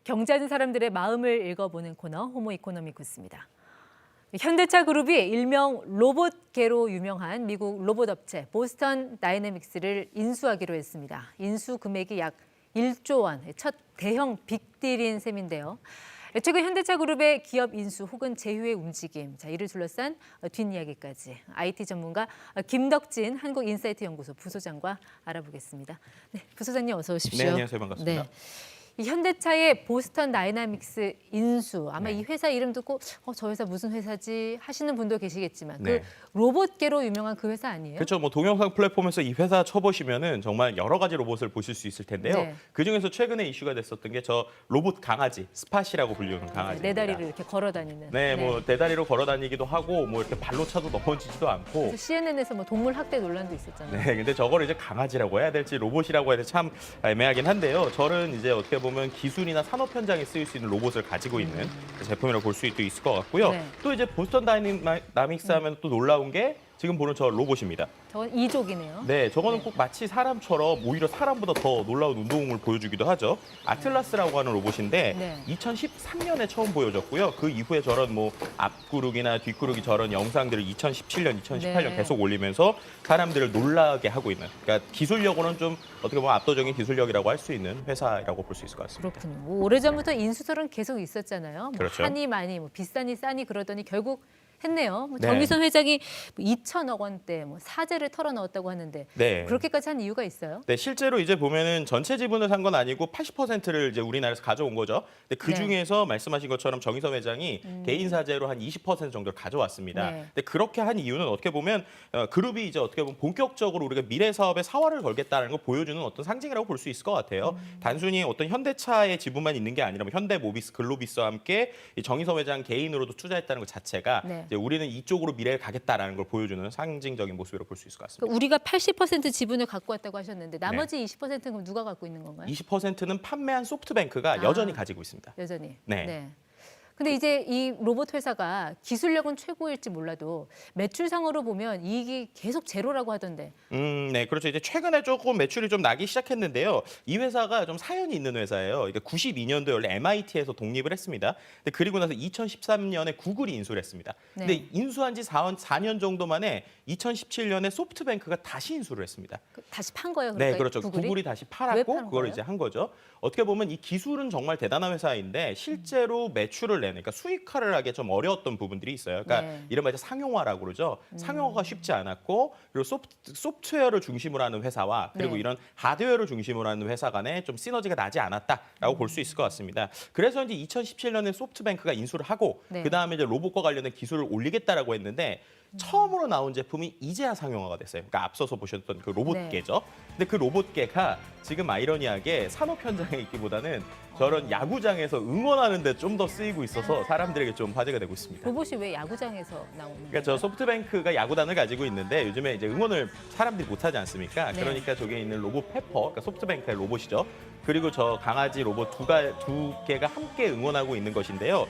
경제하는 사람들의 마음을 읽어보는 코너 호모 이코노미쿠스입니다. 현대차 그룹이 일명 로봇계로 유명한 미국 로봇 업체 보스턴 다이내믹스를 인수하기로 했습니다. 인수 금액이 약 1조 원, 첫 대형 빅딜인 셈인데요. 최근 현대차 그룹의 기업 인수 혹은 제휴의 움직임, 이를 둘러싼 뒷이야기까지 IT 전문가 김덕진 한국인사이트 연구소 부소장과 알아보겠습니다. 네, 부소장님 어서 오십시오. 네, 안녕하세요. 반갑습니다. 네. 이 현대차의 보스턴 다이나믹스 인수, 아마 이 회사 이름 듣고 저 회사 무슨 회사지 하시는 분도 계시겠지만 네. 그 로봇계로 유명한 그 회사 아니에요? 그렇죠. 뭐 동영상 플랫폼에서 이 회사 쳐보시면은 정말 여러 가지 로봇을 보실 수 있을 텐데요. 네. 그 중에서 최근에 이슈가 됐었던 게 저 로봇 강아지, 스팟이라고 불리는 강아지. 네 다리를 이렇게 걸어 다니는. 네, 뭐 대다리로 걸어 다니기도 하고 뭐 이렇게 발로 차도 넘어지지도 않고. CNN에서 뭐 동물 학대 논란도 있었잖아요. 네, 근데 저거를 이제 강아지라고 해야 될지 로봇이라고 해야 될지 참 애매하긴 한데요. 저는 이제 어떻게 보면 기술이나 산업 현장에 쓰일 수 있는 로봇을 가지고 있는 제품이라고 볼 수 있을 것 같고요. 네. 또 이제 보스턴 다이내믹스 하면 또 놀라운 게 지금 보는 저 로봇입니다. 저건 이족이네요. 네, 저거는 꼭 마치 사람처럼 오히려 사람보다 더 놀라운 운동을 보여주기도 하죠. 아틀라스라고 하는 로봇인데 네. 2013년에 처음 보여졌고요. 그 이후에 저런 뭐 앞구르기나 뒷구르기 저런 영상들을 2017년, 2018년 네. 계속 올리면서 사람들을 놀라게 하고 있는. 그러니까 기술력으로는 좀 어떻게 보면 압도적인 기술력이라고 할 수 있는 회사라고 볼 수 있을 것 같습니다. 그렇군요. 뭐 오래전부터 인수설은 계속 있었잖아요. 뭐 그렇죠. 하니 많이, 뭐 비싸니 싸니 그러더니 결국 했네요. 뭐 네. 정유선 회장이 2천억 원대 뭐 사재를 털어넣었다고 하는데 네. 그렇게까지 한 이유가 있어요? 네, 실제로 이제 보면은 전체 지분을 산 건 아니고 80%를 이제 우리나라에서 가져온 거죠. 근데 그 네. 중에서 말씀하신 것처럼 정의선 회장이 개인 사재로 한 20% 정도를 가져왔습니다. 네. 근데 그렇게 한 이유는 어떻게 보면 그룹이 이제 어떻게 보면 본격적으로 우리가 미래 사업에 사활을 걸겠다는 걸 보여주는 어떤 상징이라고 볼 수 있을 것 같아요. 단순히 어떤 현대차의 지분만 있는 게 아니라 뭐 현대모비스, 글로비스와 함께 이 정의선 회장 개인으로도 투자했다는 것 자체가 네. 이제 우리는 이쪽으로 미래를 가겠다라는 걸 보여주는 상징적인 모습이라고 볼 수 있을 것 같습니다. 그러니까 우리가 80% 지분을 갖고 왔다고 하셨는데 나머지 20%는 그럼 누가 갖고 있는 건가요? 20%는 판매한 소프트뱅크가 아. 여전히 가지고 있습니다. 여전히. 네. 근데 이제 이 로봇 회사가 기술력은 최고일지 몰라도 매출상으로 보면 이익이 계속 제로라고 하던데. 네, 그렇죠. 이제 최근에 조금 매출이 좀 나기 시작했는데요. 이 회사가 좀 사연이 있는 회사예요. 그러니까 92년도에 원래 MIT에서 독립을 했습니다. 근데 그리고 나서 2013년에 구글이 인수를 했습니다. 근데 네. 인수한 지 4년 정도 만에 2017년에 소프트뱅크가 다시 인수를 했습니다. 다시 판 거예요, 그러니까 네, 그렇죠. 구글이? 구글이 다시 왜 팔았고 파는 그걸 거예요? 이제 한 거죠. 어떻게 보면 이 기술은 정말 대단한 회사인데 실제로 매출을 내는, 그러니까 수익화를 하기 좀 어려웠던 부분들이 있어요. 그러니까 네. 이른바 이제 상용화라고 그러죠. 상용화가 쉽지 않았고 그리고 소프트웨어를 중심으로 하는 회사와 그리고 네. 이런 하드웨어를 중심으로 하는 회사 간에 좀 시너지가 나지 않았다라고 볼 수 있을 것 같습니다. 그래서 이제 2017년에 소프트뱅크가 인수를 하고 네. 그다음에 이제 로봇과 관련된 기술을 올리겠다라고 했는데 처음으로 나온 제품이 이제야 상용화가 됐어요. 그러니까 앞서서 보셨던 그 로봇계죠. 근데 그 로봇계가 지금 아이러니하게 산업 현장에 있기보다는 저런 야구장에서 응원하는 데 좀 더 쓰이고 있어서 사람들에게 좀 화제가 되고 있습니다. 로봇이 왜 야구장에서 나오는 거예요? 그러니까 저 소프트뱅크가 야구단을 가지고 있는데 요즘에 이제 응원을 사람들이 못하지 않습니까? 네. 그러니까 저기에 있는 로봇 페퍼, 그러니까 소프트뱅크의 로봇이죠. 그리고 저 강아지 로봇 두 개가 함께 응원하고 있는 것인데요.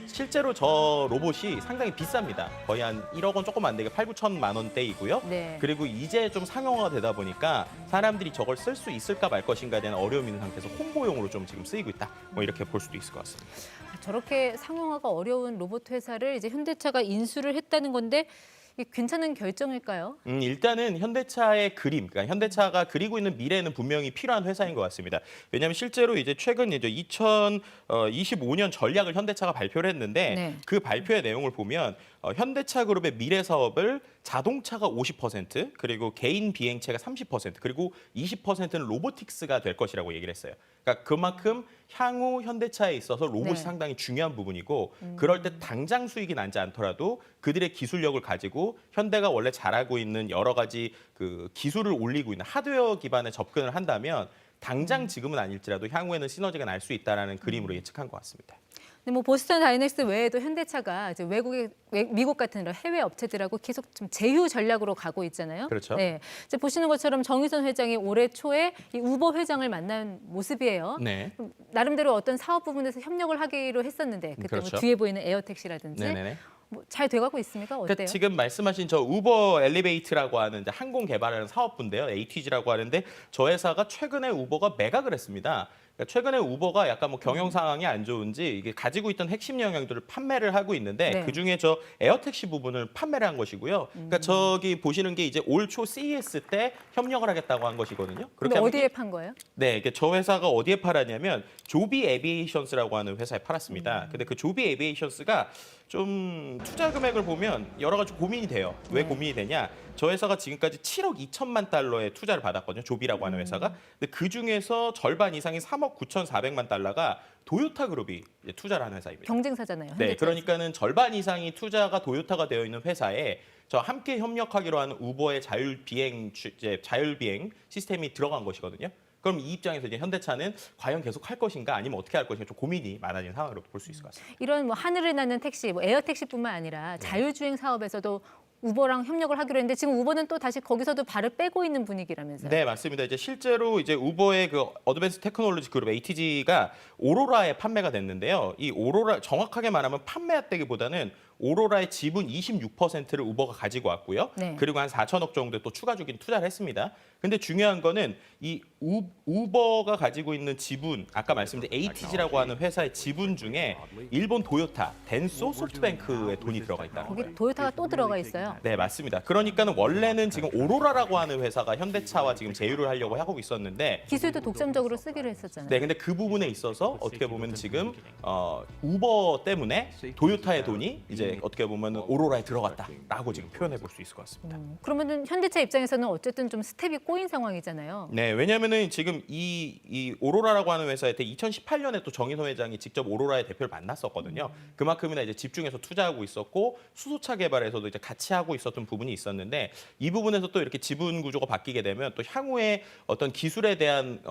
실제로 저 로봇이 상당히 비쌉니다. 거의 한 1억 원 조금 안 되게 8,9천만 원대이고요. 네. 그리고 이제 좀 상용화가 되다 보니까 사람들이 저걸 쓸 수 있을까 말 것인가에 대한 어려움이 있는 상태에서 홍보용으로 좀 지금 쓰이고 있다. 뭐 이렇게 볼 수도 있을 것 같습니다. 저렇게 상용화가 어려운 로봇 회사를 이제 현대차가 인수를 했다는 건데 이게 괜찮은 결정일까요? 일단은 현대차의 그림, 그러니까 현대차가 그리고 있는 미래는 분명히 필요한 회사인 것 같습니다. 왜냐하면 실제로 이제 최근 이제 2025년 전략을 현대차가 발표를 했는데 네. 그 발표의 내용을 보면 현대차 그룹의 미래 사업을 자동차가 50%, 그리고 개인 비행체가 30%, 그리고 20%는 로보틱스가 될 것이라고 얘기를 했어요. 그러니까 그만큼 향후 현대차에 있어서 로봇이 네. 상당히 중요한 부분이고 그럴 때 당장 수익이 나지 않더라도 그들의 기술력을 가지고 현대가 원래 잘하고 있는 여러 가지 그 기술을 올리고 있는 하드웨어 기반의 접근을 한다면 당장 지금은 아닐지라도 향후에는 시너지가 날 수 있다라는 그림으로 예측한 것 같습니다. 근데 뭐 보스턴 다이넥스 외에도 현대차가 이제 미국 같은 이런 해외 업체들하고 계속 좀 제휴 전략으로 가고 있잖아요. 그렇죠. 네, 이제 보시는 것처럼 정유선 회장이 올해 초에 이 우버 회장을 만난 모습이에요. 네. 나름대로 어떤 사업 부분에서 협력을 하기로 했었는데 그때 그렇죠. 뭐 뒤에 보이는 에어택시라든지 네네네. 뭐 잘 돼가고 있습니까? 어때요? 그러니까 지금 말씀하신 저 우버 엘리베이트라고 하는 이제 항공 개발하는 사업부인데요. ATG라고 하는데 저 회사가 최근에 우버가 매각을 했습니다. 그러니까 최근에 우버가 약간 뭐 경영 상황이 안 좋은지 이게 가지고 있던 핵심 영역들을 판매를 하고 있는데 네. 그중에 저 에어택시 부분을 판매를 한 것이고요. 그러니까 저기 보시는 게 이제 올 초 CES 때 협력을 하겠다고 한 것이거든요. 근데 하면 어디에 판 거예요? 네, 이게 저 회사가 어디에 팔았냐면 조비 에비에이션스라고 하는 회사에 팔았습니다. 근데 그 조비 에비에이션스가 좀 투자 금액을 보면 여러 가지 고민이 돼요. 왜 네. 고민이 되냐? 저 회사가 지금까지 7억 2천만 달러의 투자를 받았거든요. 조비라고 하는 회사가. 근데 그 중에서 절반 이상인 3억 9,400만 달러가 도요타 그룹이 이제 투자를 하는 회사입니다. 경쟁사잖아요. 네, 현대차. 그러니까는 절반 이상이 투자가 도요타가 되어 있는 회사에 저 함께 협력하기로 하는 우버의 자율 비행 시스템이 들어간 것이거든요. 그럼 이 입장에서 이제 현대차는 과연 계속 할 것인가 아니면 어떻게 할 것인가 좀 고민이 많아진 상황으로 볼 수 있을 것 같습니다. 이런 뭐 하늘을 나는 택시, 뭐 에어 택시뿐만 아니라 자율주행 사업에서도 우버랑 협력을 하기로 했는데 지금 우버는 또 다시 거기서도 발을 빼고 있는 분위기라면서요. 네, 맞습니다. 이제 실제로 이제 우버의 그 어드밴스 테크놀로지 그룹 ATG가 오로라에 판매가 됐는데요. 이 오로라 정확하게 말하면 판매했다기보다는 오로라의 지분 26%를 우버가 가지고 왔고요. 네. 그리고 한 4천억 정도 또 추가적인 투자를 했습니다. 근데 중요한 거는 이 우버가 가지고 있는 지분, 아까 말씀드린 ATG라고 하는 회사의 지분 중에 일본 도요타, 덴소, 소프트뱅크의 돈이 들어가 있다는 거예요. 거기 도요타가 또 들어가 있어요. 네, 맞습니다. 그러니까는 원래는 지금 오로라라고 하는 회사가 현대차와 지금 제휴를 하려고 하고 있었는데 기술도 독점적으로 쓰기로 했었잖아요. 네, 근데 그 부분에 있어서 어떻게 보면 지금 우버 때문에 도요타의 돈이 이제 어떻게 보면 오로라에 들어갔다라고 지금 표현해 볼 수 있을 것 같습니다. 그러면은 현대차 입장에서는 어쨌든 좀 스텝이 꼬인 상황이잖아요. 네, 왜냐하면은 지금 이 오로라라고 하는 회사한테 2018년에 또 정인호 회장이 직접 오로라의 대표를 만났었거든요. 그만큼이나 이제 집중해서 투자하고 있었고 수소차 개발에서도 이제 같이 하고 있었던 부분이 있었는데 이 부분에서 또 이렇게 지분 구조가 바뀌게 되면 또 향후에 어떤 기술에 대한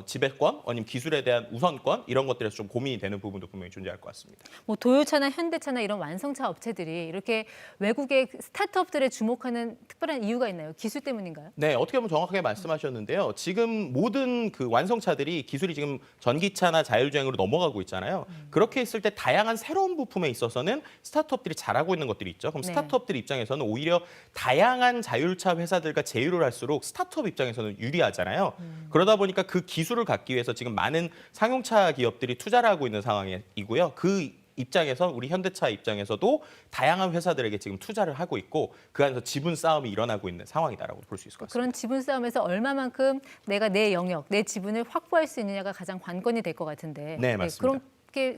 지배권 아니면 기술에 대한 우선권 이런 것들에서 좀 고민이 되는 부분도 분명히 존재할 것 같습니다. 뭐 도요차나 현대차나 이런 완성차 업체들이 이렇게 외국의 스타트업들에 주목하는 특별한 이유가 있나요? 기술 때문인가요? 네, 어떻게 보면 정확하게 말씀하셨는데요. 지금 모든 그 완성차들이 기술이 지금 전기차나 자율주행으로 넘어가고 있잖아요. 그렇게 했을 때 다양한 새로운 부품에 있어서는 스타트업들이 잘하고 있는 것들이 있죠. 그럼 네. 스타트업들 입장에서는 오히려 다양한 자율차 회사들과 제휴를 할수록 스타트업 입장에서는 유리하잖아요. 그러다 보니까 그 기술을 갖기 위해서 지금 많은 상용차 기업들이 투자를 하고 있는 상황이고요. 그 입장에서 우리 현대차 입장에서도 다양한 회사들에게 지금 투자를 하고 있고 그 안에서 지분 싸움이 일어나고 있는 상황이다라고 볼 수 있을 것 같습니다. 그런 지분 싸움에서 얼마만큼 내가 내 영역, 내 지분을 확보할 수 있느냐가 가장 관건이 될 것 같은데. 네, 맞습니다.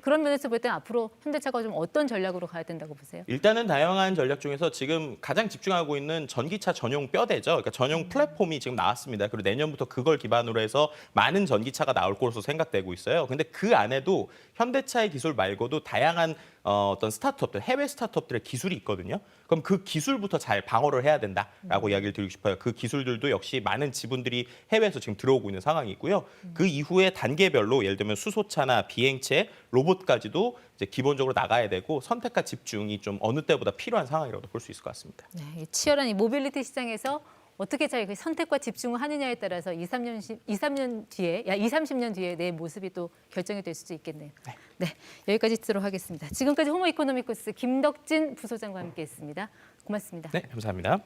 그런 면에서 볼 때 앞으로 현대차가 좀 어떤 전략으로 가야 된다고 보세요? 일단은 다양한 전략 중에서 지금 가장 집중하고 있는 전기차 전용 뼈대죠. 그러니까 전용 플랫폼이 지금 나왔습니다. 그리고 내년부터 그걸 기반으로 해서 많은 전기차가 나올 것으로 생각되고 있어요. 근데 그 안에도 현대차의 기술 말고도 다양한 어떤 스타트업들, 해외 스타트업들의 기술이 있거든요. 그럼 그 기술부터 잘 방어를 해야 된다라고 이야기를 드리고 싶어요. 그 기술들도 역시 많은 지분들이 해외에서 지금 들어오고 있는 상황이고요. 그 이후에 단계별로 예를 들면 수소차나 비행체, 로봇까지도 이제 기본적으로 나가야 되고 선택과 집중이 좀 어느 때보다 필요한 상황이라고 볼 수 있을 것 같습니다. 네, 이 치열한 이 모빌리티 시장에서 어떻게 잘 그 선택과 집중을 하느냐에 따라서 2, 30년 뒤에 내 모습이 또 결정이 될 수도 있겠네요. 네, 여기까지 듣도록 하겠습니다. 지금까지 호모 이코노미쿠스 김덕진 부소장과 함께했습니다. 고맙습니다. 네, 감사합니다.